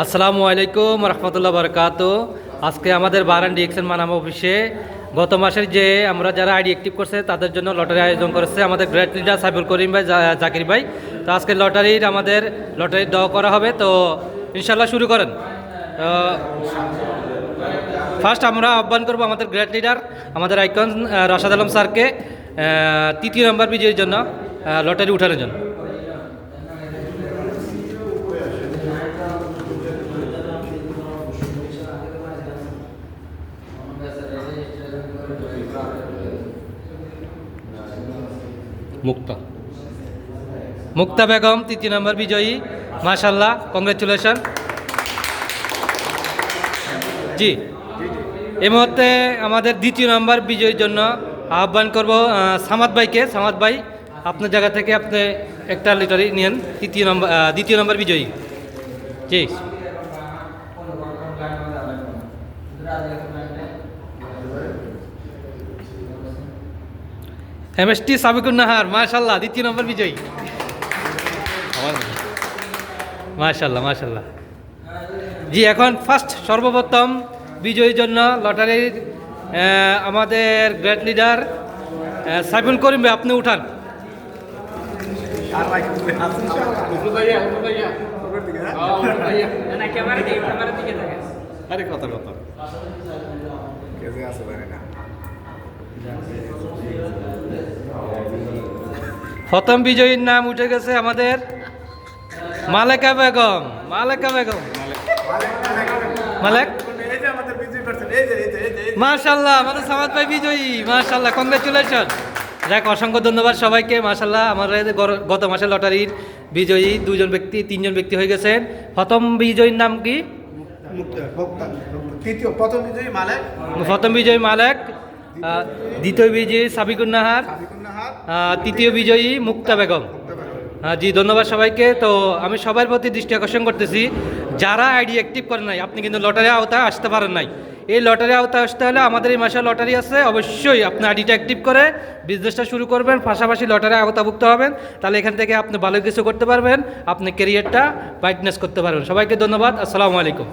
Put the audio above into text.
আসসালামু আলাইকুম রহমতুল্লাহ বরকাত। আজকে আমাদের বারান ডিএক্সএন মানামা অফিসে গত মাসের যে আমরা যারা আইডি অ্যাক্টিভ করছে তাদের জন্য লটারি আয়োজন করেছে আমাদের গ্রেট লিডার সাইফুল করিম ভাই, জাকির ভাই। তো আজকে আমাদের লটারির ড করা হবে। তো ইনশাল্লাহ শুরু করেন। ফার্স্ট আমরা আহ্বান করব আমাদের গ্রেট লিডার আমাদের আইকন রাশাদ আলম স্যারকে তৃতীয় নম্বর বিজয়ীর জন্য লটারি উঠানোর জন্য। মুক্তা বেগম তৃতীয় নম্বর বিজয়ী, মাশাল্লাহ, কংগ্রেচুলেশন। জি, এই মুহূর্তে আমাদের দ্বিতীয় নম্বর বিজয়ীর জন্য আহ্বান করব সামাদ ভাইকে। সামাদ ভাই, আপনার জায়গা থেকে আপনি একটা লিটারি নেন, দ্বিতীয় নম্বর বিজয়ী। জি, এমএসটি সাবিকুন নাহার, মাশাল্লাহ, দ্বিতীয় নম্বর বিজয়ী। মাশাল্লাহ মাশাল্লাহ। জি, এখন ফার্স্ট সর্বপ্রথম বিজয়ীর জন্য লটারির আমাদের গ্রেট লিডার সাইফুল করিম ভাই, আপনি উঠান। প্রথম বিজয়ীর নাম উঠে গেছে আমাদের মালেকা বেগম। মালেক, মাশাল্লাহ, আমাদের সামাদ ভাই বিজয়ী, মাশাল্লাহ, কংগ্রেচুলেশন। যাক, অসংখ্য ধন্যবাদ সবাইকে। মাশাল্লাহ, আমাদের গত মাসের লটারির বিজয়ী তিনজন ব্যক্তি হয়ে গেছেন। প্রথম বিজয়ীর নাম কি? প্রথম বিজয়ী মালেক, দ্বিতীয় বিজয়ী সাবিকুন নাহার, তৃতীয় বিজয়ী মুক্তা বেগম। জি, ধন্যবাদ সবাইকে। তো আমি সবার প্রতি দৃষ্টি আকর্ষণ করতেছি, যারা আইডি অ্যাক্টিভ করেন নাই, আপনি কিন্তু লটারি আওতায় আসতে পারেন নাই। এই লটারি আওতায় আসতে হলে আমাদের এই মাসে লটারি আছে, অবশ্যই আপনি আইডিটা অ্যাক্টিভ করে বিজনেসটা শুরু করবেন, পাশাপাশি লটারি আওতাভুক্ত হবেন। তাহলে এখান থেকে আপনি ভালো কিছু করতে পারবেন, আপনি ক্যারিয়ারটা ব্রাইটনেস করতে পারবেন। সবাইকে ধন্যবাদ। আসসালামু আলাইকুম।